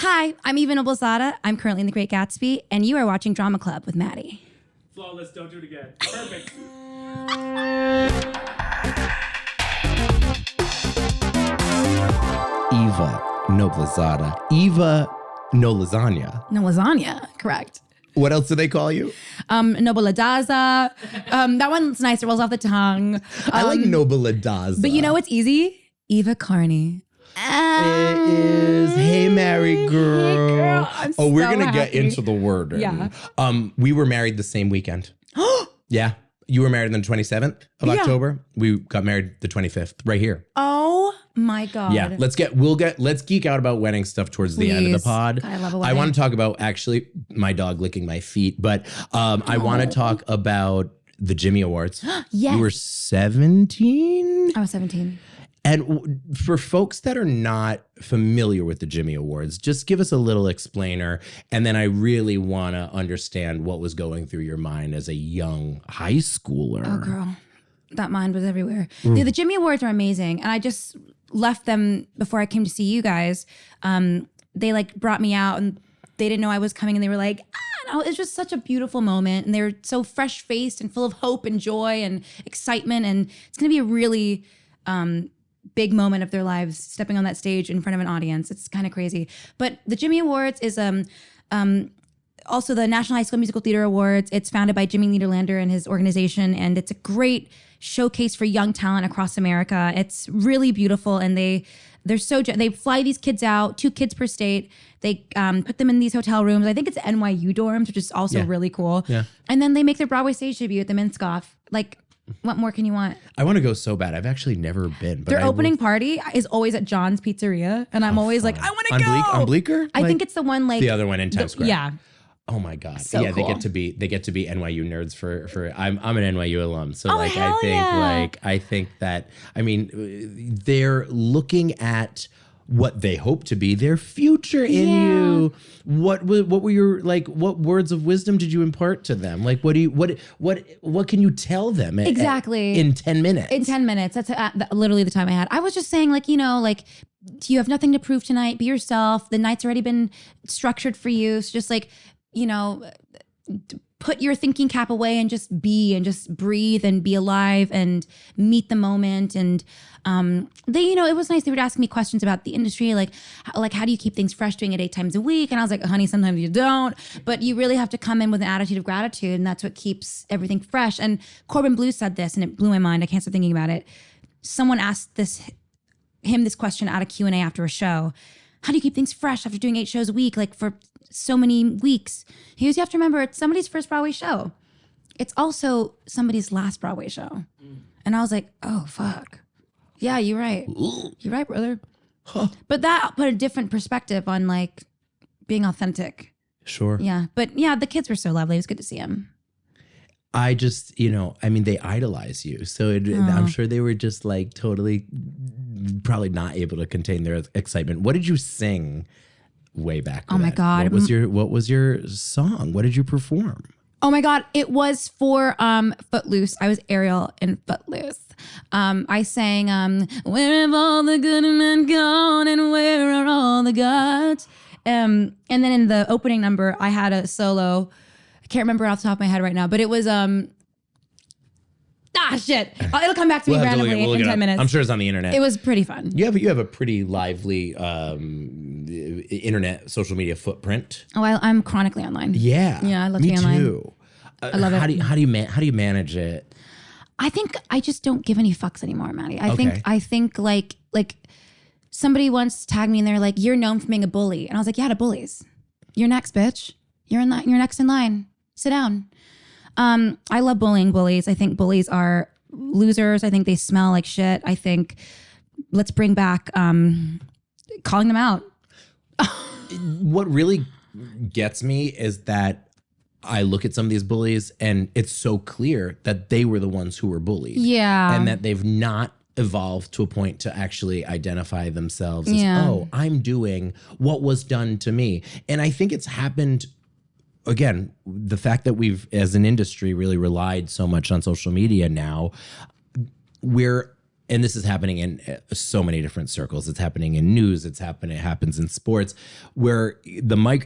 Hi, I'm Eva Noblezada. I'm currently in The Great Gatsby, and you are watching Drama Club with Matty. Flawless, don't do it again. Perfect. Eva Noblezada. Eva No Lasagna. No lasagna, correct. What else do they call you? Noblezada. That one's nice. It rolls off the tongue. I like Noblezada. But you know what's easy? Eva Carney. It is. Hey, married girl. Hey, girl. I'm we're so going to get happy. into the word. Yeah. We were married the same weekend. Yeah. You were married on the 27th of October. We got married the 25th, right here. Oh my God. Yeah. Let's geek out about wedding stuff towards the end of the pod. I love a I wedding. want to talk about actually my dog licking my feet, but I want to talk about the Jimmy Awards. Yes. You were 17? I was 17. And for folks that are not familiar with the Jimmy Awards, just give us a little explainer. And then I really want to understand what was going through your mind as a young high schooler. Oh, girl. That mind was everywhere. The Jimmy Awards are amazing. And I just left them before I came to see you guys. They like brought me out and they didn't know I was coming. And they were like, no, it's just such a beautiful moment. And they were so fresh faced and full of hope and joy and excitement. And it's going to be a really big moment of their lives stepping on that stage in front of an audience. It's kind of crazy. But the Jimmy Awards is also the National High School Musical Theater Awards. It's founded by Jimmy Niederlander and his organization, and it's a great showcase for young talent across America. It's really beautiful, and they fly these kids out, 2 kids per state. They put them in these hotel rooms. I think it's NYU dorms, which is also really cool. Yeah. And then they make their Broadway stage debut at the Minskoff. Like, what more can you want? I want to go so bad. I've actually never been. But their opening party is always at John's Pizzeria. And I'm always like, I want to go. On Bleecker? I think it's the one like. The other one in Times Square. Yeah. Oh my God. So yeah, cool. they get to be NYU nerds for I'm an NYU alum. So I think that they're looking at what they hope to be their future in you. What were your what words of wisdom did you impart to them? Like what can you tell them exactly in 10 minutes? In 10 minutes. That's literally the time I had. I was just saying you have nothing to prove tonight. Be yourself. The night's already been structured for you. So just put your thinking cap away and just be and just breathe and be alive and meet the moment. And it was nice. They would ask me questions about the industry, like how do you keep things fresh doing it 8 times a week? And I was like, honey, sometimes you don't, but you really have to come in with an attitude of gratitude, and that's what keeps everything fresh. And Corbin Bleu said this, and it blew my mind. I can't stop thinking about it. Someone asked him this question at a Q&A after a show. How do you keep things fresh after doing 8 shows a week, like for so many weeks? He goes, you have to remember, it's somebody's first Broadway show. It's also somebody's last Broadway show. And I was like, oh, fuck. Yeah, you're right. You're right, brother. Huh. But that put a different perspective on being authentic. Sure. Yeah. But yeah, the kids were so lovely. It was good to see them. I just, they idolize you. So I'm sure they were just totally probably not able to contain their excitement. What did you sing way back when? Oh my God. What was your song? What did you perform? Oh my God. It was for Footloose. I was Ariel in Footloose. I sang, where have all the good men gone and where are all the gods? And then in the opening number, I had a solo. I can't remember off the top of my head right now, but it was, shit. It'll come back to me randomly in 10 minutes. I'm sure it's on the internet. It was pretty fun. You have a pretty lively internet social media footprint. Oh, I'm chronically online. Yeah. Yeah, I love to be online. Me too. I love it. How do you manage it? I think I just don't give any fucks anymore, Matty. I think like somebody once tagged me and they're like, you're known for being a bully. And I was like, yeah, to bullies. You're next, bitch. You're next in line. Sit down. I love bullying bullies. I think bullies are losers. I think they smell like shit. I think let's bring back calling them out. What really gets me is that I look at some of these bullies and it's so clear that they were the ones who were bullied. Yeah. And that they've not evolved to a point to actually identify themselves as, oh, I'm doing what was done to me. And I think it's happened, again, the fact that we've, as an industry, really relied so much on social media now, we're and this is happening in so many different circles. It's happening in news. It happens in sports, where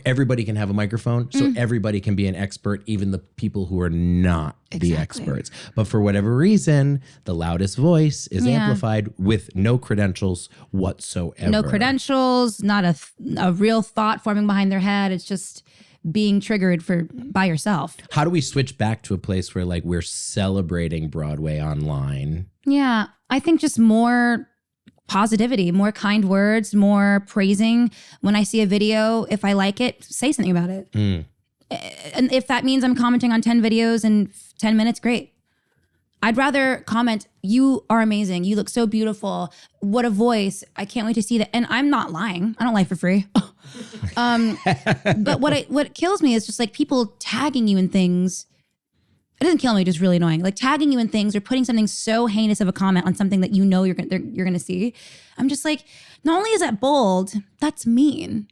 everybody can have a microphone, so everybody can be an expert, even the people who are not the experts. But for whatever reason, the loudest voice is amplified with no credentials whatsoever. No credentials, not a real thought forming behind their head. It's just being triggered by yourself. How do we switch back to a place where like we're celebrating Broadway online? Yeah, I think just more positivity, more kind words, more praising. When I see a video, if I like it, say something about it. And if that means I'm commenting on 10 videos in 10 minutes, great. I'd rather comment, you are amazing. You look so beautiful. What a voice. I can't wait to see that. And I'm not lying. I don't lie for free. But what kills me is just like people tagging you in things. It doesn't kill me, just really annoying. Like tagging you in things or putting something so heinous of a comment on something that you know you're gonna see. I'm just like, not only is that bold, that's mean.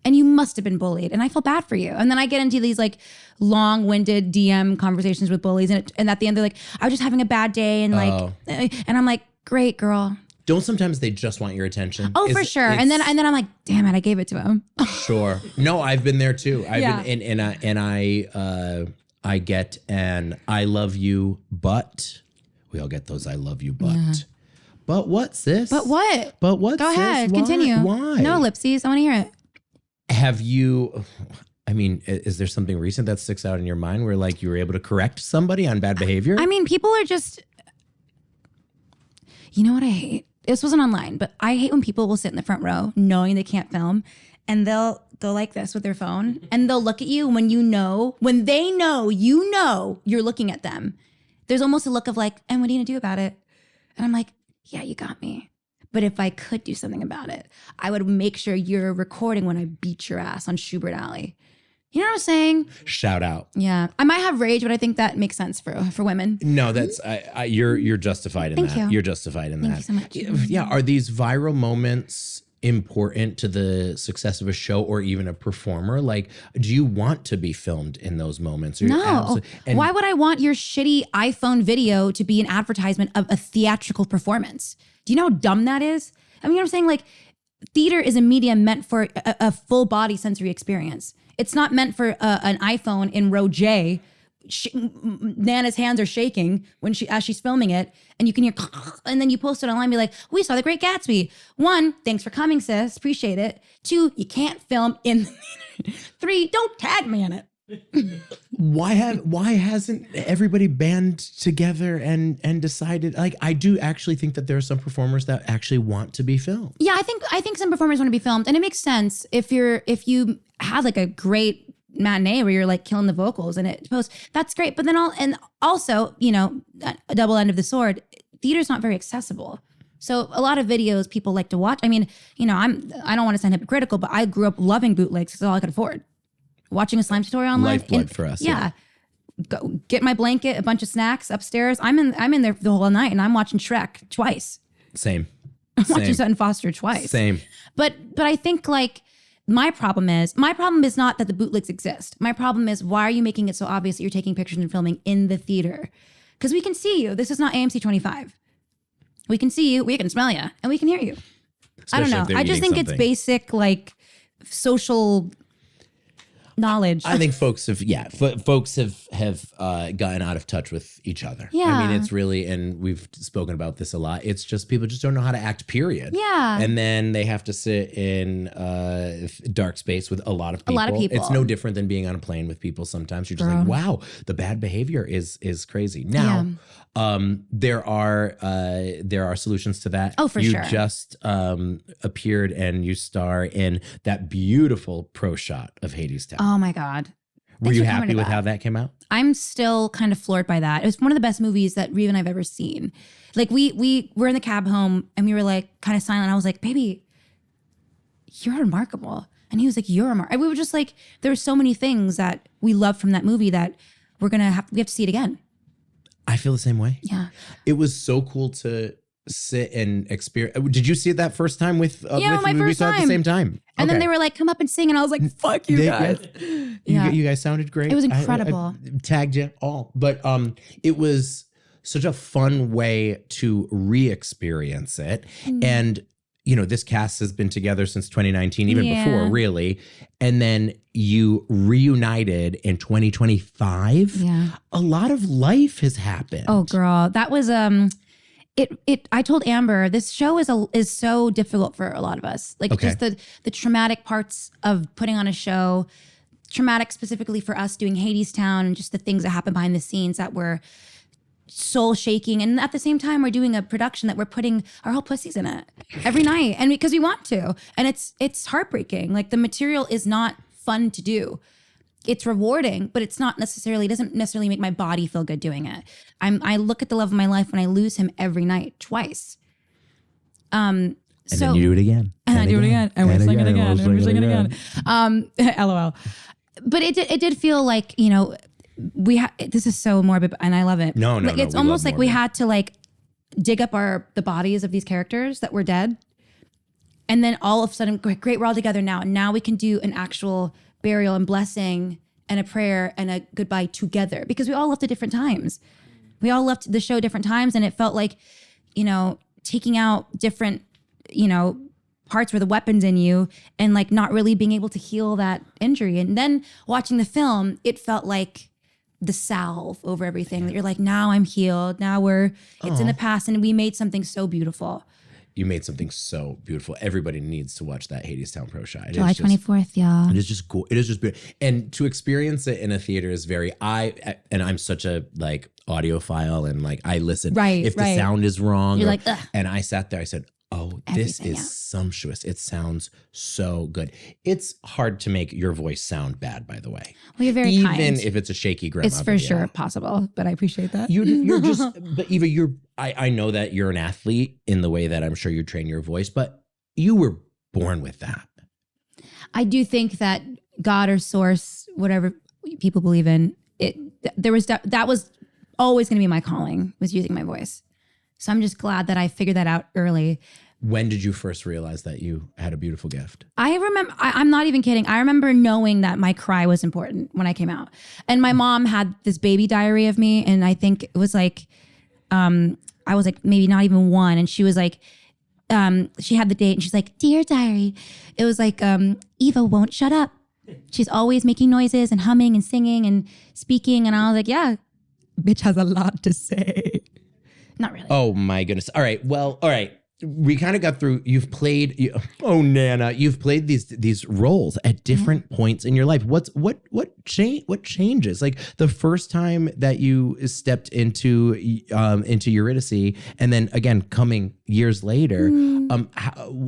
And you must have been bullied. And I feel bad for you. And then I get into these like long-winded DM conversations with bullies. And at the end, they're like, I was just having a bad day. And and I'm like, great, girl. Don't sometimes they just want your attention? Oh, for sure. And then I'm like, damn it, I gave it to him. Sure. No, I've been there too. I get an I love you, but we all get those I love you, but. Yeah. But what, sis? But what? But what? Go ahead, continue. Why? No, ellipses. I want to hear it. Have you, I mean, is there something recent that sticks out in your mind where like you were able to correct somebody on bad behavior? I mean, people are just, you know what I hate? This wasn't online, but I hate when people will sit in the front row knowing they can't film and they'll go like this with their phone and they'll look at you when they know you're looking at them. There's almost a look of like, and what are you gonna do about it? And I'm like, yeah, you got me. But if I could do something about it, I would make sure you're recording when I beat your ass on Schubert Alley. You know what I'm saying? Shout out. Yeah. I might have rage, but I think that makes sense for women. No, that's you're justified in that. Thank you. You're justified in that. Thank you so much. Yeah. Are these viral moments important to the success of a show or even a performer? Like, do you want to be filmed in those moments? No. Why would I want your shitty iPhone video to be an advertisement of a theatrical performance? Do you know how dumb that is? I mean, you know what I'm saying? Like, theater is a medium meant for a full body sensory experience. It's not meant for an iPhone in row J. Nana's hands are shaking as she's filming it, and you can hear, and then you post it online and be like, we saw The Great Gatsby. 1, thanks for coming, sis. Appreciate it. 2, you can't film in the theater. 3, don't tag me in it. Why hasn't everybody band together and decided? Like, I do actually think that there are some performers that actually want to be filmed. Yeah, I think some performers want to be filmed, and it makes sense if you had like a great matinee where you're like killing the vocals and it posts. That's great, but then also, you know, a double end of the sword. Theater's not very accessible. So a lot of videos people like to watch. I mean, you know, I don't want to sound hypocritical, but I grew up loving bootlegs because it's all I could afford. Watching a slime tutorial online. Lifeblood for us. Yeah. Go get my blanket, a bunch of snacks upstairs. I'm in there the whole night and I'm watching Shrek twice. Same. I'm watching Sutton Foster twice. Same. But I think like my problem is not that the bootlegs exist. My problem is, why are you making it so obvious that you're taking pictures and filming in the theater? Because we can see you. This is not AMC 25. We can see you, we can smell you, and we can hear you. Especially I don't know. I just think it's basic like social knowledge. I think folks have gotten out of touch with each other. Yeah. I mean, it's really, and we've spoken about this a lot. It's just people just don't know how to act, period. Yeah. And then they have to sit in dark space with a lot of people. It's no different than being on a plane with people. Sometimes you're just like, wow, the bad behavior is crazy. Now, there are solutions to that. Oh, for sure. You just appeared and you star in that beautiful pro shot of Hadestown. Oh my God. Were you happy with how that came out? I'm still kind of floored by that. It was one of the best movies that Reeve and I've ever seen. Like we were in the cab home and we were like kind of silent. I was like, baby, you're remarkable. And he was like, you're remarkable. We were just like, there were so many things that we loved from that movie that we have to see it again. I feel the same way. Yeah. It was so cool to sit and experience. Did you see it that first time with my we first saw it at the same time? And then they were like, come up and sing. And I was like, fuck you guys. You guys sounded great. It was incredible. I tagged you all. But it was such a fun way to re-experience it. And this cast has been together since 2019, even before, really. And then you reunited in 2025. Yeah. A lot of life has happened. Oh, girl. That was, I told Amber, this show is so difficult for a lot of us. Like just the traumatic parts of putting on a show, traumatic specifically for us doing Hadestown, and just the things that happen behind the scenes that were soul shaking. And at the same time, we're doing a production that we're putting our whole pussies in it every night. And because we want to, and it's heartbreaking. Like the material is not fun to do. It's rewarding, but it doesn't necessarily make my body feel good doing it. I look at the love of my life when I lose him every night, twice. And then you do it again. And I do it again. And we're singing again. And we're singing again. LOL. But it did feel like, this is so morbid, and I love it. No. It's almost like we had to dig up the bodies of these characters that were dead. And then all of a sudden, great, we're all together now. And now we can do an actual burial and blessing and a prayer and a goodbye together, because we all left at different times. We all left the show different times, and it felt like, taking out different, parts where the weapons in you and not really being able to heal that injury. And then watching the film, it felt like the salve over everything, that you're like, now I'm healed. Now it's in the past, and we made something so beautiful. You made something so beautiful. Everybody needs to watch that Hadestown Pro Shot. July 24th, y'all. It is just cool. It is just beautiful. And to experience it in a theater is I'm such a audiophile, and I listen. Right. If the sound is wrong. You're like, ugh. And I sat there, I said, this is sumptuous. It sounds so good. It's hard to make your voice sound bad, by the way. Well, you're very kind. Even if it's a shaky grandma. It's for sure possible, but I appreciate that. You're just, but Eva, I know that you're an athlete in the way that I'm sure you train your voice, but you were born with that. I do think that God or source, whatever people believe in, that was always going to be my calling, was using my voice. So I'm just glad that I figured that out early. When did you first realize that you had a beautiful gift? I remember, I'm not even kidding. I remember knowing that my cry was important when I came out. And my mom had this baby diary of me. And I think it was I was maybe not even one. And she was she had the date and she's like, "Dear diary." It was Eva won't shut up. She's always making noises and humming and singing and speaking. And I was like, yeah, bitch has a lot to say. Not really. Oh my goodness. All right. Well, all right. We kind of got through. You've played. Nana. You've played these roles at different points in your life. What changes? Like the first time that you stepped into Eurydice, and then again coming years later.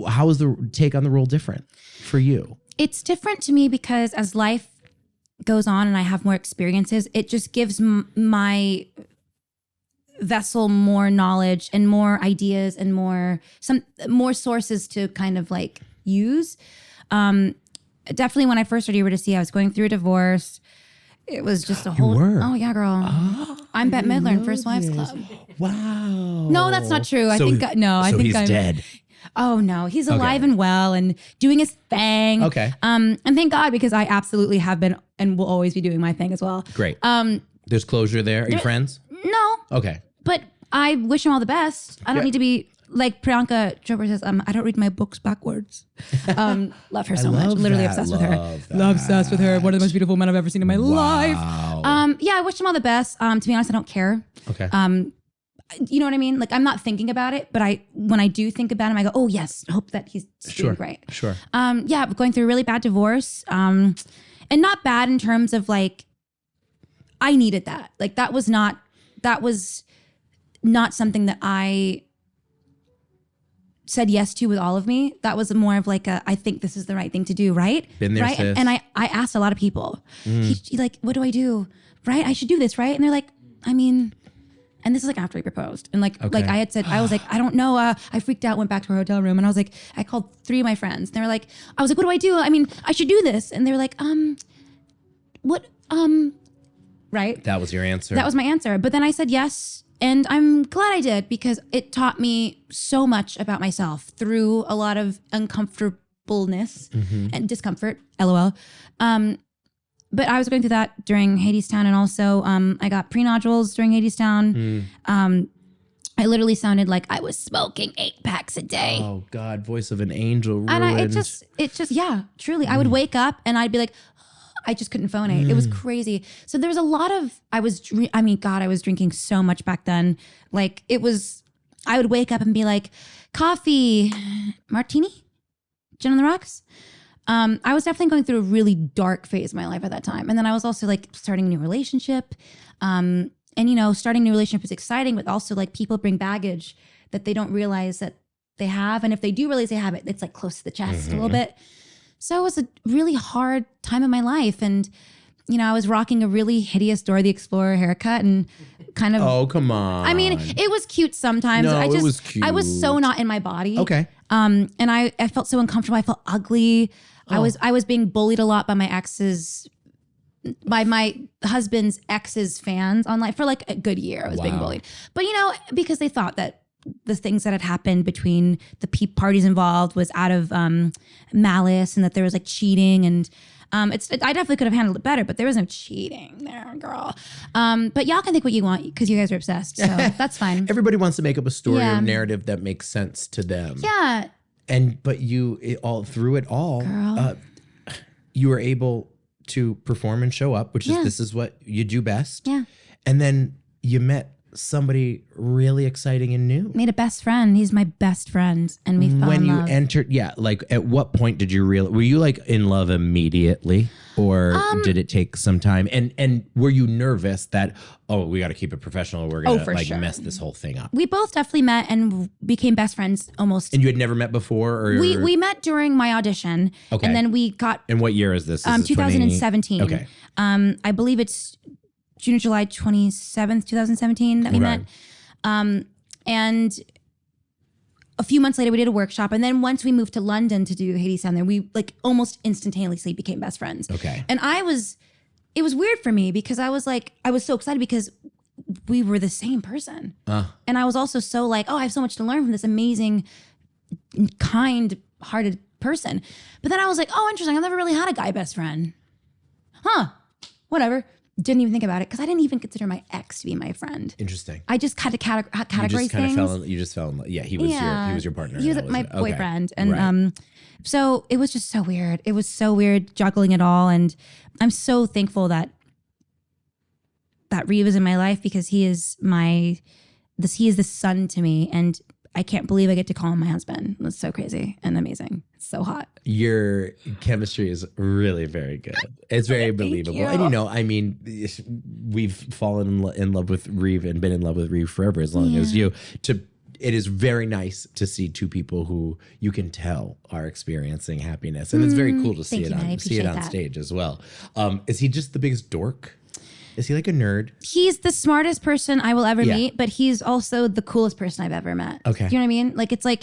How is the take on the role different for you? It's different to me because as life goes on and I have more experiences, it just gives my vessel more knowledge and more ideas and more sources to kind of use. Definitely when I first started Eurydice, I was going through a divorce. It was just a whole. Oh yeah, girl. I'm Bette Midler in First Wives Club. Wow. No, that's not true. I think he's dead. Oh no, he's alive and well and doing his thing. Okay. And thank God, because I absolutely have been and will always be doing my thing as well. Great. There's closure there. Are you friends? No. Okay. But I wish him all the best. I don't need to be like Priyanka Chopra says, I don't read my books backwards. Love her so much. Literally obsessed with her. Obsessed with her. One of the most beautiful men I've ever seen in my life. Yeah, I wish him all the best. To be honest, I don't care. Okay. You know what I mean? I'm not thinking about it, but when I do think about him, I go, oh yes, I hope that he's doing great. Sure. Yeah, going through a really bad divorce. And not bad in terms of I needed that. That was not something that I said yes to with all of me. That was more of I think this is the right thing to do, right? Been there, right? sis. And I asked a lot of people, what do I do? Right? I should do this, right? And they're like, and this is after he proposed. And I had said, I was I don't know. I freaked out, went back to our hotel room and I was I called 3 of my friends. And they were I was what do I do? I should do this. And they were what, right? That was your answer? That was my answer. But then I said yes. And I'm glad I did, because it taught me so much about myself through a lot of uncomfortableness and discomfort, LOL. but I was going through that during Hadestown, and also I got pre-nodules during Hadestown. I literally sounded like I was smoking 8 packs a day. Oh God, voice of an angel ruined. And it just, yeah, truly. I would wake up and I'd be like, I just couldn't phonate. It was crazy. So there was a lot of, I was drinking so much back then. Like I would wake up and be like, coffee, martini, gin on the rocks. I was definitely going through a really dark phase of my life at that time. And then I was also like starting a new relationship. And starting a new relationship is exciting, but also like people bring baggage that they don't realize that they have. And if they do realize they have it, it's like close to the chest a little bit. So it was a really hard time in my life. And, I was rocking a really hideous Dora the Explorer haircut and kind of. Oh, come on. I mean, it was cute sometimes. No, it was cute. I was so not in my body. Okay. And I felt so uncomfortable. I felt ugly. Oh. I was being bullied a lot by my husband's ex's fans online for like a good year. I was being bullied. But because they thought that the things that had happened between the parties involved was out of malice, and that there was like cheating, and I definitely could have handled it better, but there was no cheating there, girl. But y'all can think what you want because you guys are obsessed, so that's fine. Everybody wants to make up a story or narrative that makes sense to them. Yeah. But through it all, girl. You were able to perform and show up, which is this is what you do best. Yeah. And then you met somebody really exciting and new. Made a best friend. He's my best friend, and we fell in love. When you entered, like at what point did you realize? Were you like in love immediately, or did it take some time? And were you nervous that we got to keep it professional? We're gonna mess this whole thing up. We both definitely met and became best friends almost. And you had never met before, or we met during my audition. Okay. And then we got. And what year is this? 2017. Okay. I believe it's June or July 27th, 2017 that we met. And a few months later we did a workshop. And then once we moved to London to do Hadestown there, we like almost instantaneously became best friends. Okay. And it was weird for me because I was so excited because we were the same person. And I was also so like, I have so much to learn from this amazing, kind-hearted person. But then I was like, interesting. I've never really had a guy best friend. Whatever. Didn't even think about it because I didn't even consider my ex to be my friend. Interesting. I just had to categorize things. You just fell in love. Yeah, he was your partner. He was my boyfriend. And so it was just so weird. It was so weird juggling it all. And I'm so thankful that Reeve is in my life because he is the son to me. And I can't believe I get to call him my husband. It's so crazy and amazing. It's so hot. Your chemistry is really very good. It's very believable. You. And I mean, we've fallen in love with Reeve and been in love with Reeve forever as long as you. It is very nice to see two people who you can tell are experiencing happiness. And it's very cool to see it on stage as well. Is he just the biggest dork? Is he like a nerd? He's the smartest person I will ever meet, but he's also the coolest person I've ever met. Okay. Do you know what I mean? Like, it's like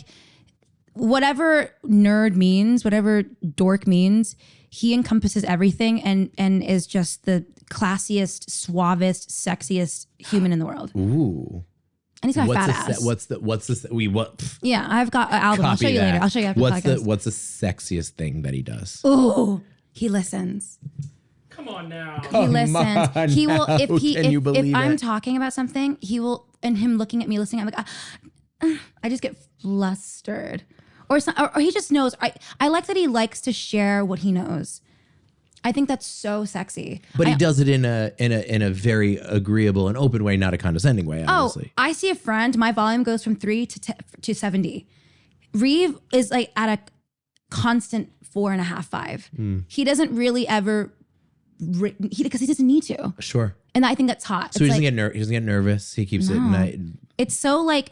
whatever nerd means, whatever dork means, he encompasses everything and is just the classiest, suavest, sexiest human in the world. Ooh. And he's got a fat ass. Yeah, I've got an album. I'll show you later. I'll show you after the podcast. What's the sexiest thing that he does? Oh, he listens. Come on now. He listens. He will if I'm it? talking about something, he will, and him looking at me listening, I'm like, I just get flustered. Or he just knows. I like that he likes to share what he knows. I think that's so sexy. But he does it in a very agreeable and open way, not a condescending way, obviously. I see a friend, my volume goes from 3 to 70. Reeve is like at a constant 4.5, 5. He doesn't really ever because he doesn't need to. Sure. And I think that's hot. So he doesn't get nervous. He keeps it night. It's so like,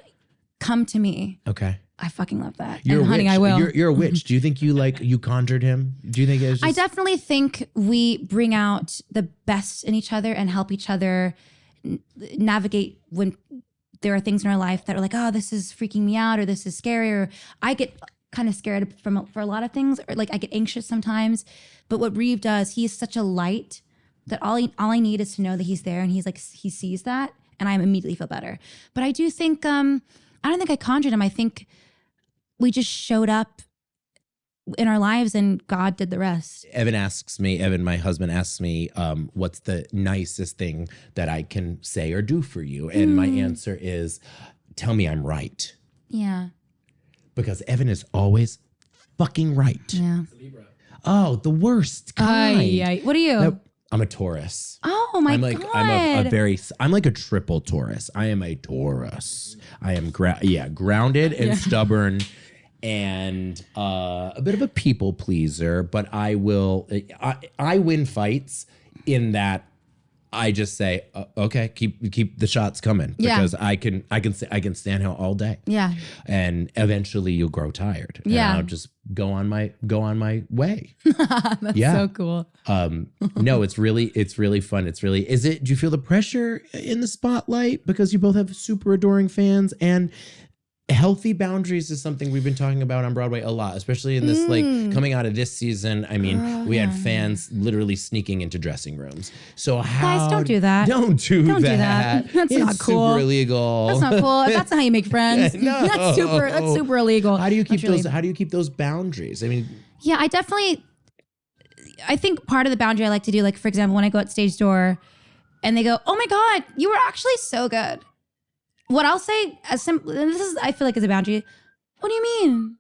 come to me. Okay. I fucking love that. You're and honey, witch. I will. You're a witch. Do you think you conjured him? Do you think it was just... I definitely think we bring out the best in each other and help each other navigate when there are things in our life that are like, this is freaking me out, or this is scary, or I get kind of scared for a lot of things, or like I get anxious sometimes. But what Reeve does, he is such a light that all I need is to know that he's there, and he's like, he sees that, and I immediately feel better. But I do think I don't think I conjured him. I think we just showed up in our lives, and God did the rest. Evan, my husband asks me, what's the nicest thing that I can say or do for you? And my answer is, tell me I'm right. Yeah. Because Evan is always fucking right. Yeah. Oh, the worst kind. What are you? Nope. I'm a Taurus. Oh my God. I'm like a triple Taurus. I am a Taurus. I am grounded and stubborn and a bit of a people pleaser, but I win fights in that I just say, okay, keep the shots coming because I can stand here all day. Yeah. And eventually you'll grow tired. And I'll just go on my way. That's so cool. No, it's really fun. Do you feel the pressure in the spotlight because you both have super adoring fans? And healthy boundaries is something we've been talking about on Broadway a lot, especially in this, like, coming out of this season. I mean, we had fans literally sneaking into dressing rooms. So guys, don't do that. Don't do that. That's not cool. Super illegal. That's not cool. That's not how you make friends. No. That's super illegal. How do you keep those boundaries? I mean, yeah, I think part of the boundary I like to do, like, for example, when I go at stage door and they go, "Oh my God, you were actually so good." What I'll say, I feel like is a boundary. What do you mean?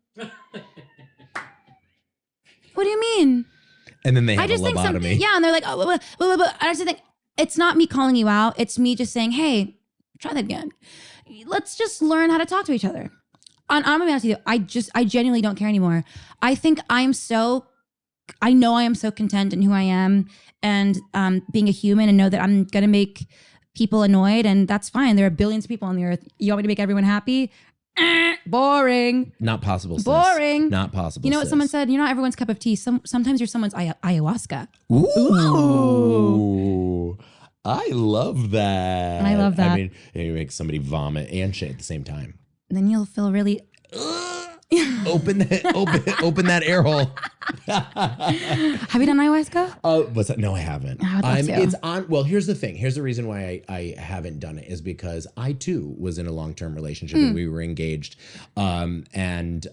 What do you mean? And then they have I just a think lobotomy. Yeah, and they're like, oh, blah. I just think it's not me calling you out. It's me just saying, hey, try that again. Let's just learn how to talk to each other. I'm gonna be honest with you. I genuinely don't care anymore. I think I know I am so content in who I am and being a human, and know that I'm gonna make people annoyed, and that's fine. There are billions of people on the earth. You want me to make everyone happy? Boring. Not possible. Sis. Boring. Not possible. You know what someone said? You're not everyone's cup of tea. Sometimes you're someone's ayahuasca. Ooh. I love that. I love that. I mean, you make somebody vomit and shit at the same time. Then you'll feel really. Open that air hole. Have you done ayahuasca? What's that? No, I haven't. It's on. Well, here's the thing. Here's the reason why I haven't done it is because I too was in a long-term relationship and we were engaged. And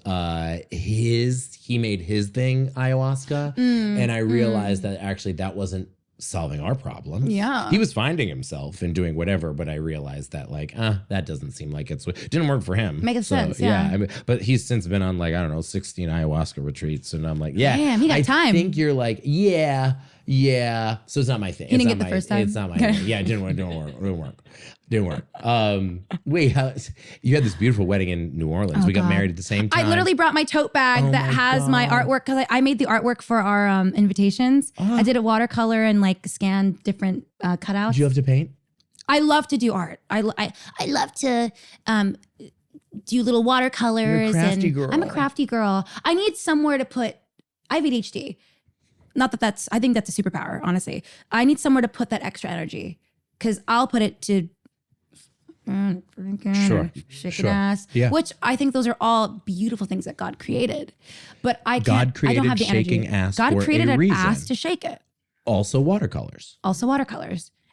he made his thing ayahuasca, and I realized that actually that wasn't solving our problem. Yeah. He was finding himself and doing whatever, but I realized that that doesn't seem like it didn't work for him. Makes sense. Yeah. I mean, but he's since been on 16 ayahuasca retreats, and I'm like, damn, he got time. I think you're like, yeah. So it's not my thing. He didn't get the first time? It's not my thing. Yeah, it didn't work. Wait, you had this beautiful wedding in New Orleans. We got married at the same time. I literally brought my tote bag that has my artwork because I made the artwork for our invitations. I did a watercolor and scanned different cutouts. Did you have to paint? I love to do art. I love to do little watercolors. You're a crafty girl. I'm a crafty girl. I need somewhere to put. I have ADHD. Not that I think that's a superpower, honestly. I need somewhere to put that extra energy because I'll put it to shaking ass, which I think those are all beautiful things that God created. But I don't have the shaking energy. Ass God for created a an reason. ass to shake it. Also watercolors.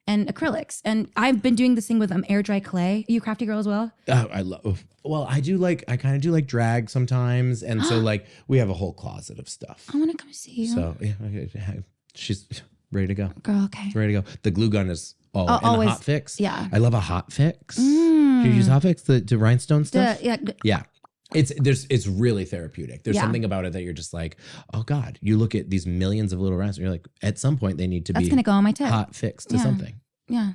And acrylics. And I've been doing this thing with air dry clay. Are you a crafty girl as well? I kind of do drag sometimes. And so we have a whole closet of stuff. I want to come see you. So yeah, she's ready to go. Girl, okay. She's ready to go. The glue gun is always a hot fix. Yeah. I love a hot fix. Do you use hot fix to rhinestone stuff? Yeah. It's really therapeutic. There's something about it that you're just like, oh God, you look at these millions of little rhinestones. You're like, at some point they need to That's be gonna go on my tip. hot fixed to something. Yeah.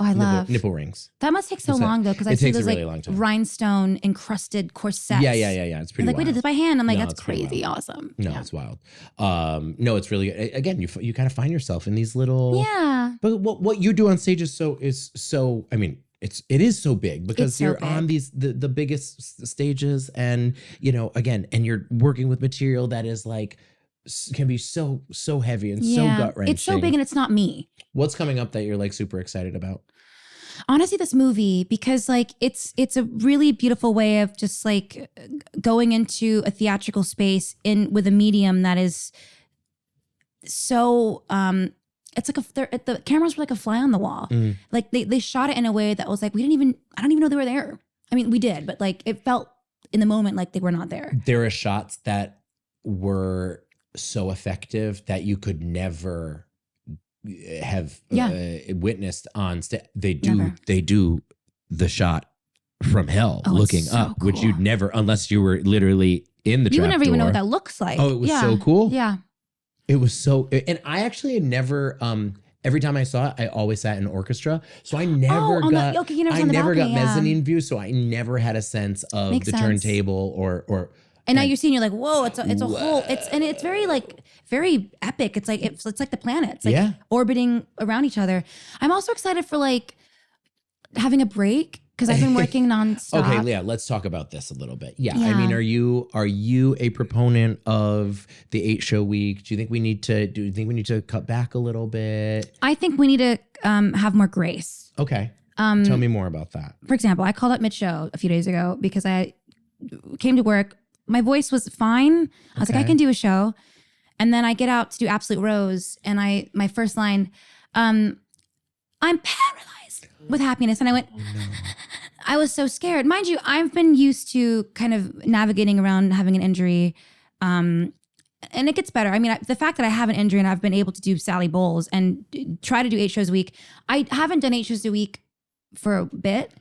Oh, I love nipple rings. That must take so long though, because I see those really long time. rhinestone encrusted corsets. Yeah. It's pretty. We did this by hand. I'm like, No, that's crazy, awesome. No, it's wild. No, it's really good. Again, you kind of find yourself in these little. Yeah. But what you do on stage is so. I mean, it is so big because you're on these the biggest stages, and again, and you're working with material that is can be so heavy and so gut wrenching. It's so big and it's not me. What's coming up that you're super excited about? Honestly, this movie, because it's a really beautiful way of just going into a theatrical space with a medium that is so it's the cameras were like a fly on the wall. They shot it in a way that was I don't even know they were there. I mean, we did, but it felt in the moment like they were not there. There are shots that were so effective that you could never have witnessed on stage. They do the shot from hell looking so up, which cool. you'd never, unless you were literally in the trap door. You would never even know what that looks like. Oh, it was so cool. Yeah. It was so, and I actually had never, every time I saw it, I always sat in an orchestra. So I never got mezzanine view. So I never had a sense of the turntable or. And now you're seeing, you're like, whoa, it's a whole, it's very like, very epic. It's like the planets like orbiting around each other. I'm also excited for like having a break because I've been working nonstop. Okay, Leah, let's talk about this a little bit. Yeah. I mean, are you a proponent of the 8-show week? Do you think we need to cut back a little bit? I think we need to have more grace. Okay. Tell me more about that. For example, I called up mid-show a few days ago because I came to work. My voice was fine. I was like, I can do a show. And then I get out to do Absolute Rose. And my first line, I'm paralyzed with happiness. And I went, I was so scared. Mind you, I've been used to kind of navigating around having an injury. And it gets better. I mean, the fact that I have an injury and I've been able to do Sally Bowles and try to do 8 shows a week. I haven't done 8 shows a week for a bit.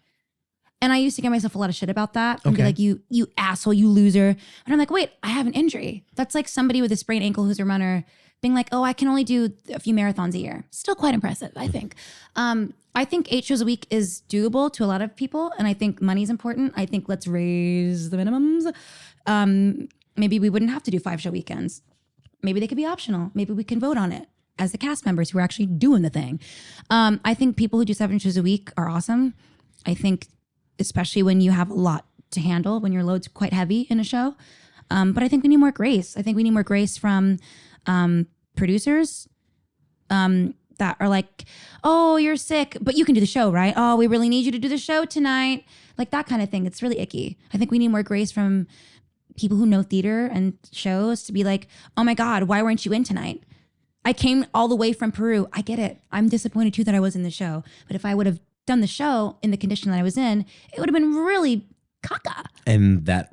And I used to give myself a lot of shit about that and be like, you asshole, you loser. And I'm like, wait, I have an injury. That's like somebody with a sprained ankle who's a runner being like, oh, I can only do a few marathons a year. Still quite impressive, I think. I think 8 shows a week is doable to a lot of people. And I think money's important. I think let's raise the minimums. Maybe we wouldn't have to do 5-show weekends. Maybe they could be optional. Maybe we can vote on it as the cast members who are actually doing the thing. I think people who do 7 shows a week are awesome. I think especially when you have a lot to handle, when your load's quite heavy in a show. But I think we need more grace. I think we need more grace from producers that are like, oh, you're sick, but you can do the show, right? Oh, we really need you to do the show tonight. Like that kind of thing. It's really icky. I think we need more grace from people who know theater and shows to be like, oh my God, why weren't you in tonight? I came all the way from Peru. I get it. I'm disappointed too that I was in the show. But if I would have done the show in the condition that I was in, it would have been really caca. And that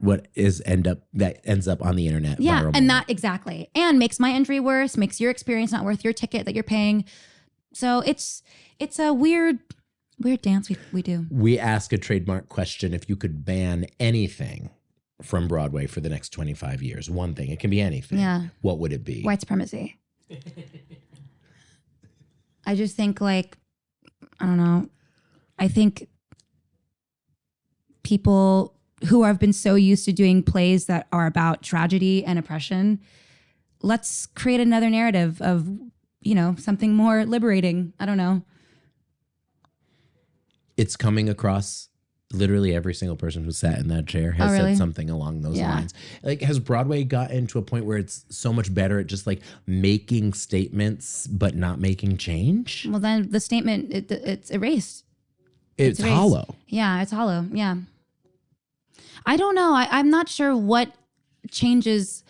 ends up on the internet. Yeah, viral and moment. that exactly. And makes my injury worse, makes your experience not worth your ticket that you're paying. So it's a weird dance we do. We ask a trademark question: if you could ban anything from Broadway for the next 25 years, one thing, it can be anything. Yeah. What would it be? White supremacy. I just think I don't know. I think people who have been so used to doing plays that are about tragedy and oppression, let's create another narrative of, something more liberating. I don't know. It's coming across literally every single person who sat in that chair has said something along those lines. Like, has Broadway gotten to a point where it's so much better at just like making statements but not making change? Well, then the statement, it's erased. It's hollow. Yeah, it's hollow. Yeah. I don't know. I'm not sure what changes.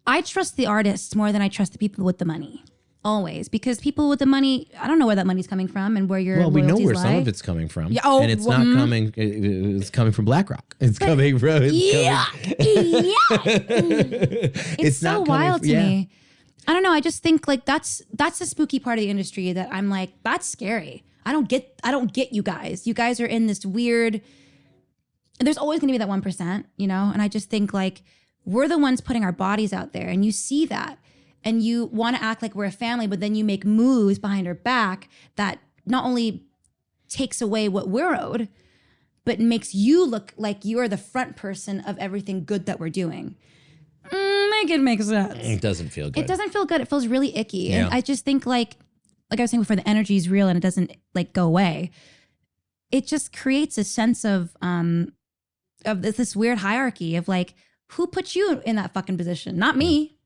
I trust the artists more than I trust the people with the money. Always. Because people with the money, I don't know where that money's coming from and where your loyalties we know where lie. some of it's coming from. Yeah, and it's not coming. It's coming from BlackRock. It's coming from. It's so wild to me. I don't know. I just think that's the spooky part of the industry that I'm like, that's scary. I don't get you guys. You guys are in this weird. There's always going to be that 1%, And I just think we're the ones putting our bodies out there, and you see that, and you want to act like we're a family, but then you make moves behind our back that not only takes away what we're owed, but makes you look like you are the front person of everything good that we're doing. Make it make sense. It doesn't feel good. It doesn't feel good. It feels really icky. Yeah. And I just think like I was saying before, the energy is real and it doesn't go away. It just creates a sense of this weird hierarchy of who put you in that fucking position? Not me.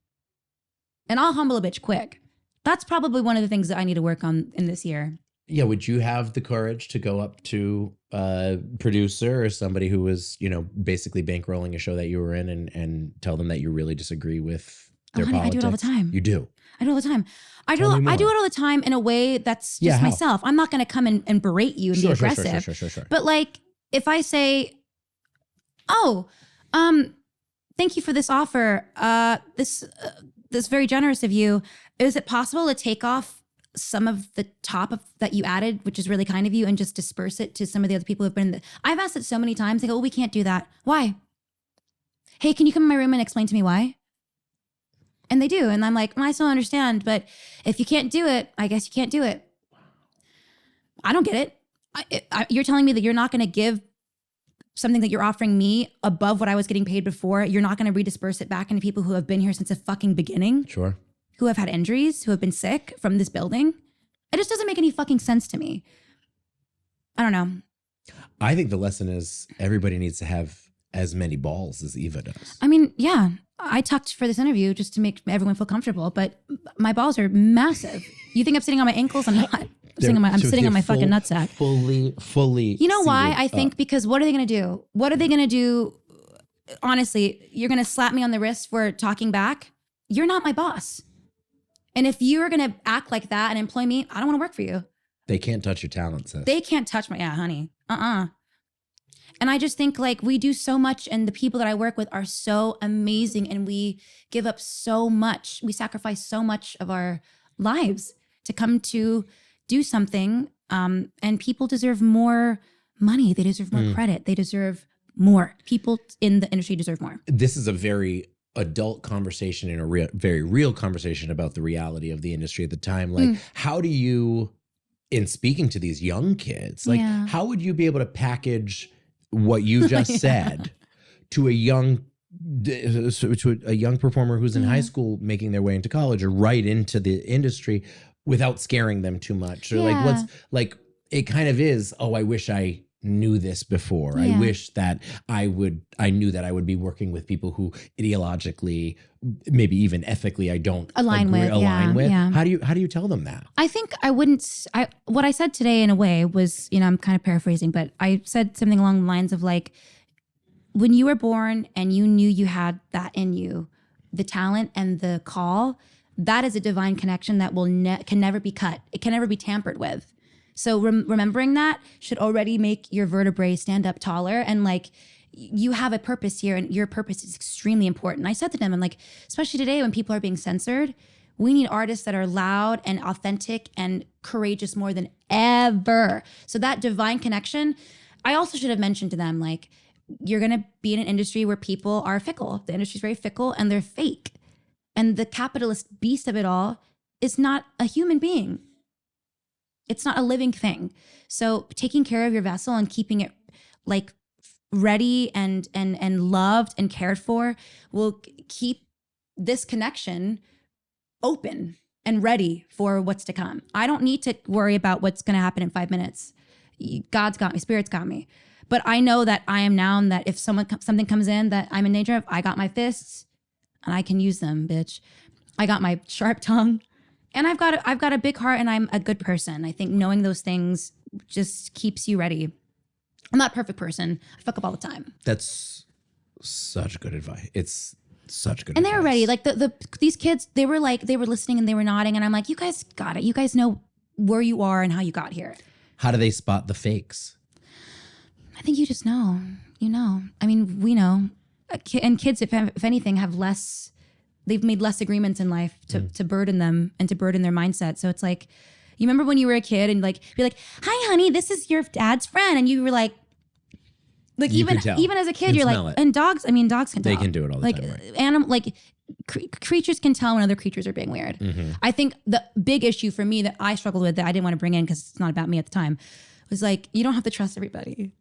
And I'll humble a bitch quick. That's probably one of the things that I need to work on in this year. Yeah, would you have the courage to go up to a producer or somebody who was, basically bankrolling a show that you were in and tell them that you really disagree with their politics? I do it all the time. You do? I do it all the time. I do it all the time in a way that's just myself. I'm not going to come and berate you and be aggressive. Sure. But if I say, thank you for this offer. This very generous of you. Is it possible to take off some of the top of that you added, which is really kind of you, and just disperse it to some of the other people who've been in I've asked it so many times. They go, oh, we can't do that. Why? Hey, can you come in my room and explain to me why? And they do. And I'm like, I still understand, but if you can't do it, I guess you can't do it. I don't get it. You're telling me that you're not going to give something that you're offering me above what I was getting paid before. You're not going to redisperse it back into people who have been here since the fucking beginning. Sure. Who have had injuries, who have been sick from this building. It just doesn't make any fucking sense to me. I don't know. I think the lesson is everybody needs to have as many balls as Eva does. I mean, yeah, I tucked for this interview just to make everyone feel comfortable, but my balls are massive. You think I'm sitting on my ankles? I'm not. I'm sitting on my fucking nutsack. Fully. You know why? I think because what are they going to do? What are they going to do? Honestly, you're going to slap me on the wrist for talking back? You're not my boss. And if you're going to act like that and employ me, I don't want to work for you. They can't touch your talent, sis. They can't touch my, honey. And I just think like we do so much and the people that I work with are so amazing and we give up so much. We sacrifice so much of our lives to come to do something. And people deserve more money. They deserve more credit. They deserve more. People in the industry deserve more. This is a very adult conversation and a very real conversation about the reality of the industry at the time. Like, how do you, in speaking to these young kids, like, how would you be able to package what you just said to a young performer who's in high school making their way into college or right into the industry without scaring them too much? Or like, what's like, it kind of is, oh, I wish I knew this before. I wish that I knew that I would be working with people who ideologically, maybe even ethically, I don't align with. Yeah. How do you tell them that? I think what I said today in a way was, I'm kind of paraphrasing, but I said something along the lines of like, when you were born and you knew you had that in you, the talent and the call, that is a divine connection that can never be cut. It can never be tampered with. So remembering that should already make your vertebrae stand up taller and like you have a purpose here and your purpose is extremely important. I said to them, I'm like, especially today when people are being censored, we need artists that are loud and authentic and courageous more than ever. So that divine connection, I also should have mentioned to them, like, you're going to be in an industry where people are fickle. The industry is very fickle and they're fake. And the capitalist beast of it all is not a human being. It's not a living thing. So taking care of your vessel and keeping it like ready and loved and cared for will keep this connection open and ready for what's to come. I don't need to worry about what's going to happen in 5 minutes. God's got me, Spirit's got me. But I know that I am now, and that if something comes in that I'm in danger of, I got my fists and I can use them, bitch. I got my sharp tongue. And I've got a big heart and I'm a good person. I think knowing those things just keeps you ready. I'm not a perfect person. I fuck up all the time. That's such good advice. It's such good and advice. They were ready. Like these kids, they were listening and they were nodding. And I'm like, you guys got it. You guys know where you are and how you got here. How do they spot the fakes? I think you just know. You know. I mean, we know. And kids, if anything, have less... They've made less agreements in life to burden them and to burden their mindset. So it's like, you remember when you were a kid and like, be like, hi, honey, this is your dad's friend. And you were like even as a kid, you're like, and dogs can tell. They can do it all the time. Right? Creatures can tell when other creatures are being weird. Mm-hmm. I think the big issue for me that I struggled with that I didn't want to bring in because it's not about me at the time was like, you don't have to trust everybody.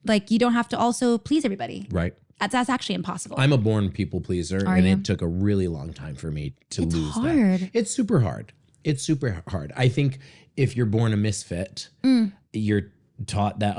Like you don't have to also please everybody. Right. That's actually impossible. I'm a born people pleaser, it took a really long time for me to lose that. It's super hard. It's super hard. I think if you're born a misfit, you're taught that,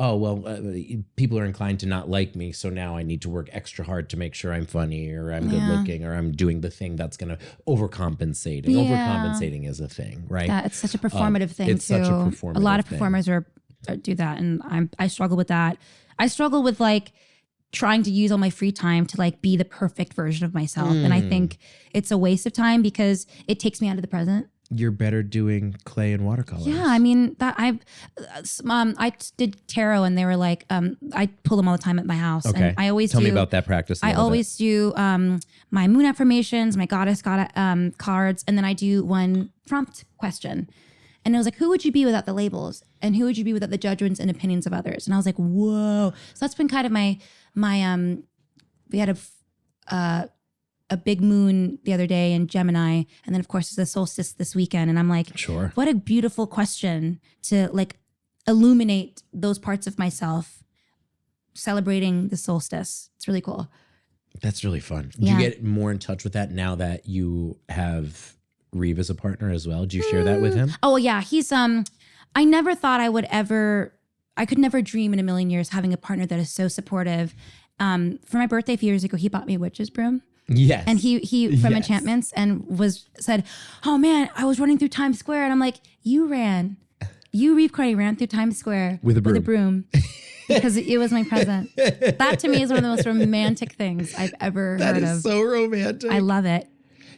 people are inclined to not like me, so now I need to work extra hard to make sure I'm funny or I'm good looking or I'm doing the thing that's going to overcompensate. And overcompensating is a thing, right? It's such a performative thing, it's too. Such a performative A lot of performers do that, and I struggle with that. I struggle with like trying to use all my free time to like be the perfect version of myself. And I think it's a waste of time because it takes me out of the present. You're better doing clay and watercolors. Yeah, I mean that I did tarot, and they were like, I pull them all the time at my house. Okay. And I always tell me about that practice. I always do my moon affirmations, my goddess cards, and then I do one prompt question. And it was like, who would you be without the labels? And who would you be without the judgments and opinions of others? And I was like, whoa. So that's been kind of my we had a big moon the other day in Gemini. And then of course it's the solstice this weekend. And I'm like, sure. What a beautiful question to like illuminate those parts of myself celebrating the solstice. It's really cool. That's really fun. Do you get more in touch with that now that you have Reeve as a partner as well? Do you share that with him? Oh yeah. He's, I never thought I could never dream in a million years having a partner that is so supportive. For my birthday a few years ago, he bought me a witch's broom. Yes. And he from Enchantments and said, oh man, I was running through Times Square. And I'm like, you, Reeve Carney, ran through Times Square with a broom. Because it was my present. That to me is one of the most romantic things I've ever heard of. That is so romantic. I love it.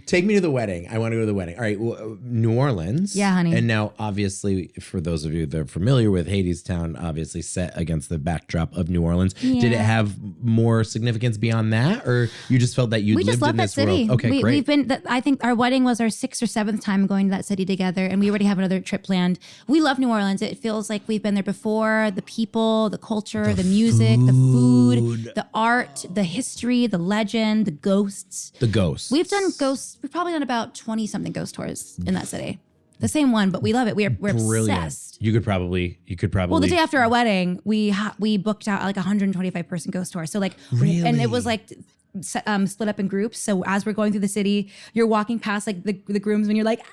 Take me to the wedding. I want to go to the wedding. All right, well, New Orleans. Yeah, honey. And now, obviously, for those of you that are familiar with Hadestown, obviously set against the backdrop of New Orleans. Yeah. Did it have more significance beyond that, or you just felt that you lived in this city. world? Okay, great. We've been. I think our wedding was our 6th or 7th time going to that city together, and we already have another trip planned. We love New Orleans. It feels like we've been there before. The people, the culture, the music, the food, the art, the history, the legend, the ghosts. The ghosts. We've done ghosts. We've probably done about 20-something ghost tours in that city. The same one, but we love it. We're obsessed. You could probably. Well, the day after our wedding, we booked out like 125 person ghost tour. So like, really? And it was like split up in groups. So as we're going through the city, you're walking past like the groomsmen, you're like, ah!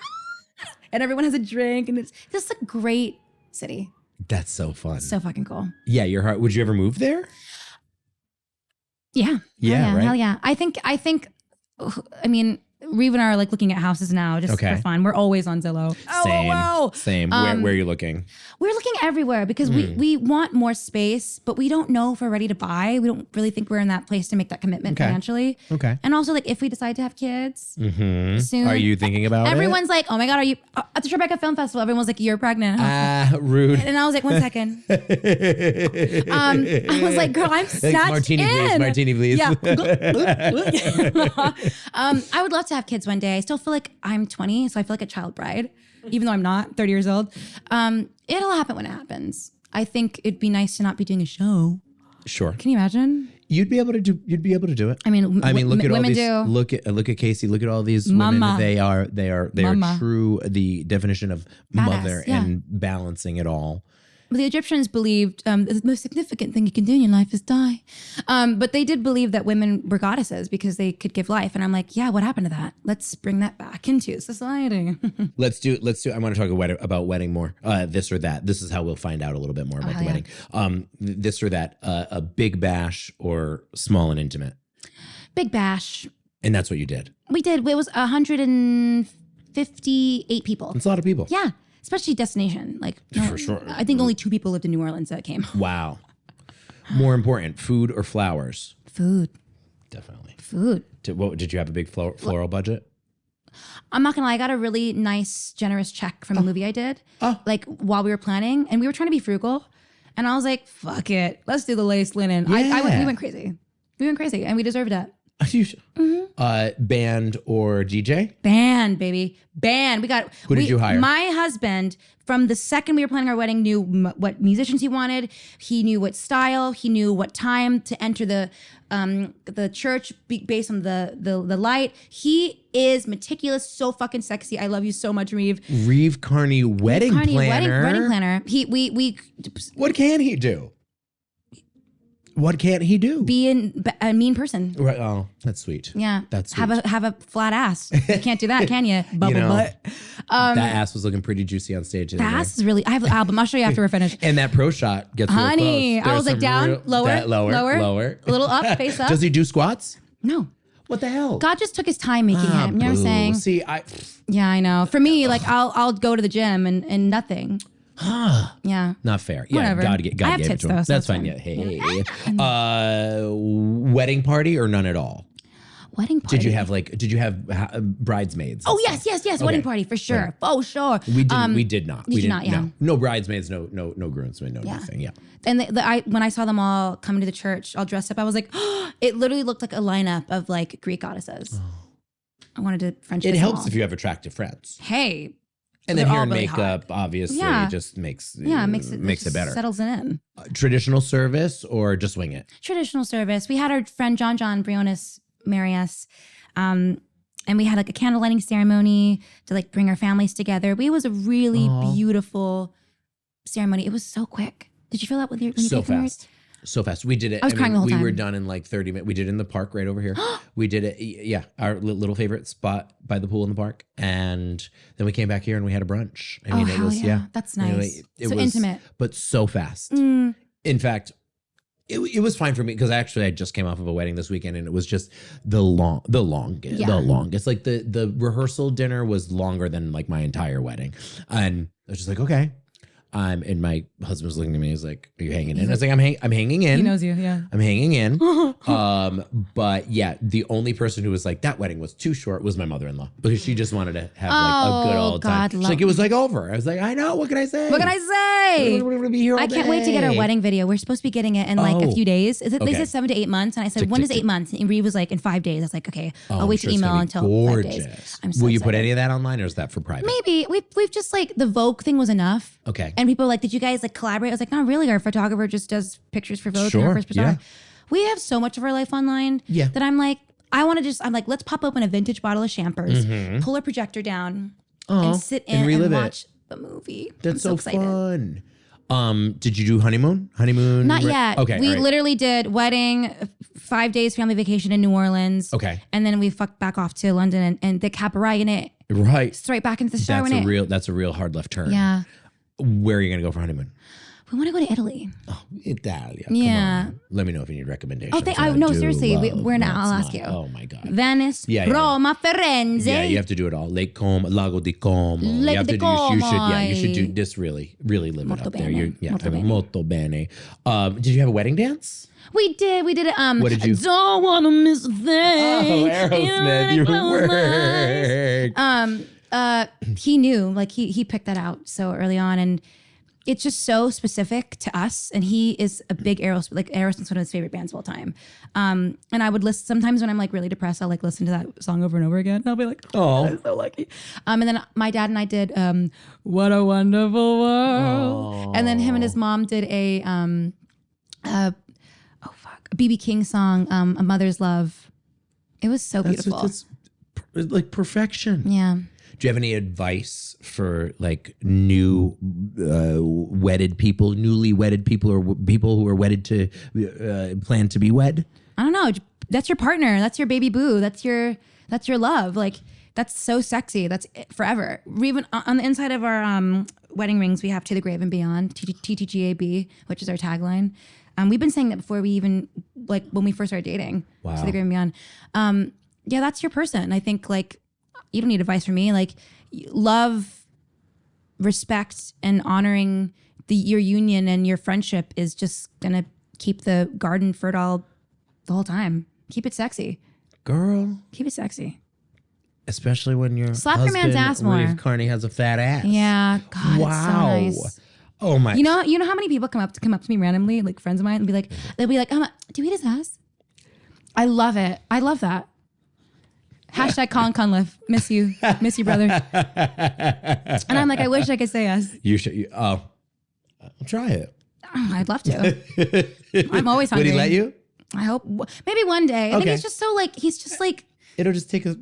And everyone has a drink, and it's just a great city. That's so fun. So fucking cool. Yeah, your heart. Would you ever move there? Yeah. Yeah. Hell yeah. I think. I mean, Reeve and I are like looking at houses now just for fun. We're always on Zillow. Same. Where are you looking? We're looking everywhere because we want more space, but we don't know if we're ready to buy. We don't really think we're in that place to make that commitment financially. Okay. And also, like, if we decide to have kids soon. Are you thinking about Everyone's like, oh my God, are you at the Tribeca Film Festival? Everyone's like, you're pregnant. Rude. And I was like, 1 second. I was like, girl, I'm snatched Martini, please. Yeah. I would love to have kids one day. I still feel like I'm 20, so I feel like a child bride, even though I'm not 30 years old. It'll happen when it happens. I think it'd be nice to not be doing a show. Sure. Can you imagine? You'd be able to do it. I mean, look at all women these. do. Look at Casey. Look at all these Mama. women. They are Mama. true. The definition of mother yeah. and balancing it all. The Egyptians believed the most significant thing you can do in your life is die. But they did believe that women were goddesses because they could give life. And I'm like, yeah, what happened to that? Let's bring that back into society. Let's do. I want to talk about wedding more. This or that. This is how we'll find out a little bit more about the wedding. This or that. A big bash or small and intimate. Big bash. And that's what you did. We did. It was 158 people. That's a lot of people. Yeah. Especially destination. Like, for sure. I think only 2 people lived in New Orleans that came. Wow. More important, food or flowers? Food. Definitely. Food. Did you have a big floral budget? I'm not gonna lie, I got a really nice, generous check from a movie I did, like while we were planning, and we were trying to be frugal. And I was like, fuck it. Let's do the lace linen. Yeah. We went crazy. And we deserved it. Band or DJ? Band, baby. Band. Who did you hire? My husband, from the second we were planning our wedding, knew what musicians he wanted. He knew what style. He knew what time to enter the church based on the light. He is meticulous, so fucking sexy. I love you so much, Reeve. Reeve Carney, wedding planner. Wedding planner. What can he do? What can't he do? Be a mean person. Right. Oh, that's sweet. Yeah. That's sweet. Have a flat ass. You can't do that, can you? Bubble butt. That ass was looking pretty juicy on stage today. The ass is really. I have the album. I'll show you after we're finished. And that pro shot gets real honey. close. I was like down, lower, lower, a little up, face up. Does he do squats? No. What the hell? God just took his time making it. You know what I'm saying? See, Yeah, I know. For me, like I'll go to the gym and nothing. Yeah. Not fair. Yeah, whatever. God I have gave it tits, to him. though, so That's fine. fine. Yeah. Hey. Wedding party or none at all? wedding party. Did you have bridesmaids? Oh yes, wedding party for sure. Right. Oh sure. We did. We did not. Did you not? Yeah. No bridesmaids. No groomsmen. No nothing. Yeah. And when I saw them all come to the church all dressed up, I was like, it literally looked like a lineup of like Greek goddesses. Oh. I wanted to French kiss It them helps all. if you have attractive friends. Hey. And then they're hair all and really makeup, hot. obviously, just makes it better. Settles it in. Traditional service or just wing it? Traditional service. We had our friend John Briones marry us. And we had like a candle lighting ceremony to like bring our families together. It was a really beautiful ceremony. It was so quick. Did you feel that when you so got married? fast? So fast. We did it. I was crying the whole time. We were done in like 30 minutes. We did it in the park right over here. We did it. Yeah. Our little favorite spot by the pool in the park. And then we came back here and we had a brunch. I mean, it was, That's nice. Anyway, it so was intimate. But so fast. In fact, it was fine for me because actually I just came off of a wedding this weekend and it was just the longest. Like the rehearsal dinner was longer than like my entire wedding. And I was just like, okay. And my husband was looking at me. He's like, "Are you hanging in?" I was like, "I'm hanging in." He knows you, yeah. I'm hanging in. But yeah, the only person who was like, that wedding was too short was my mother-in-law because she just wanted to have like a good old time. She's like, it was like over. I was like, I know. What can I say? What can I say? We're gonna be here all I can't wait to get our wedding video. We're supposed to be getting it in like a few days. They said 7 to 8 months, and I said, when is 8 months? And Reeve was like, in 5 days. I was like, okay, I'll wait to email until 5 days. I'm so Will you excited. put any of that online, or is that for private? Maybe we've just like the Vogue thing was enough. Okay. And people were like, did you guys like collaborate? I was like, not really. Our photographer just does pictures for Vogue. And our first photographer. We have so much of our life online that I'm like, I'm like, let's pop open a vintage bottle of Champers, pull a projector down, and sit in and watch the movie. That's I'm so so excited. fun. Did you do honeymoon? Not yet. Okay. We literally did wedding, 5 days family vacation in New Orleans. Okay. And then we fucked back off to London and the Cabaret in it. Right. Straight back into the shower That's a real hard left turn. Yeah. Where are you gonna go for honeymoon? We want to go to Italy. Oh, Italia. Yeah. Come on. Let me know if you need recommendations. No, seriously. I'll ask you. Oh my God. Venice, Roma, Firenze. Yeah, you have to do it all. Lake Como, Lago di Como. Lake di Como. You should do this live it up there. Molto bene. Did you have a wedding dance? We did it. What did you? Don't want to miss a thing. Oh, Aerosmith, your word. He knew, like he picked that out so early on, and it's just so specific to us. And he is a big Aerosmith. Like Aerosmith's one of his favorite bands of all time. And I would listen sometimes when I'm like really depressed. I'll like listen to that song over and over again. And I'll be like, oh, I'm so lucky. And then my dad and I did "What a Wonderful World," and then him and his mom did a BB King song, "A Mother's Love." It was so beautiful. It's like perfection. Yeah. Do you have any advice for like newly wedded people, or people who are wedded to plan to be wed? I don't know. That's your partner. That's your baby boo. That's your love. Like that's so sexy. That's it forever. Even on the inside of our wedding rings, we have "To the Grave and Beyond," TTGAB, which is our tagline. We've been saying that before we even like when we first started dating. Wow. "To the Grave and Beyond." Yeah, that's your person. I think like. You don't need advice from me. Like love, respect, and honoring your union and your friendship is just gonna keep the garden fertile the whole time. Keep it sexy, girl. Keep it sexy, especially when your slap your man's ass more. Reeve Carney has a fat ass. Yeah, God, wow. It's so nice. Oh my! You know how many people come up to me randomly, like friends of mine, and they'll be like, "Do you eat his ass?" I love it. I love that. Hashtag Colin Cunliffe. Miss you, brother. And I'm like, I wish I could say yes. You should. I'll try it. Oh, I'd love to. I'm always hungry. Would he let you? I hope. Maybe one day. I think he's just so like. He's just like. It'll just take a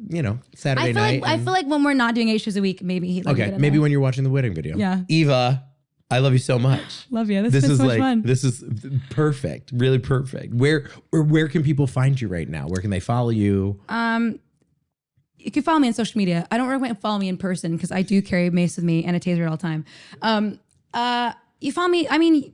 Saturday night. I feel like when we're not doing 8 shows a week, maybe he'd. Okay, maybe when you're watching the wedding video. Yeah. Eva, I love you so much. Love you. This is so much fun. This is perfect. Really perfect. Where can people find you right now? Where can they follow you? You can follow me on social media. I don't recommend follow me in person because I do carry a mace with me and a taser at all time. You follow me,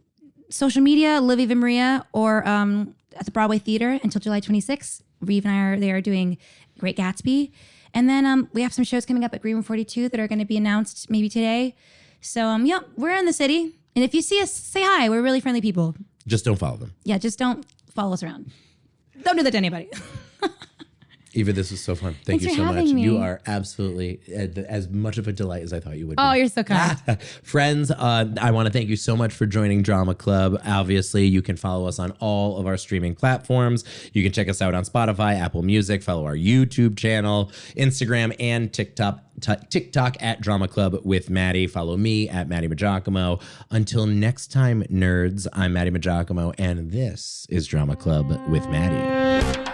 social media, Liv Eva Maria, or at the Broadway Theater until July 26th. Reeve and I are there doing Great Gatsby. And then we have some shows coming up at Green Room 42 that are going to be announced maybe today. So, we're in the city. And if you see us, say hi. We're really friendly people. Just don't follow them. Yeah, just don't follow us around. Don't do that to anybody. Eva, this was so fun. Thank Thanks you for so much. having me. You are absolutely as much of a delight as I thought you would be. Oh, you're so kind. Friends, I want to thank you so much for joining Drama Club. Obviously, you can follow us on all of our streaming platforms. You can check us out on Spotify, Apple Music, follow our YouTube channel, Instagram, and TikTok at Drama Club with Matty. Follow me at Matty Majacomo. Until next time, nerds, I'm Matty Majacomo, and this is Drama Club with Matty.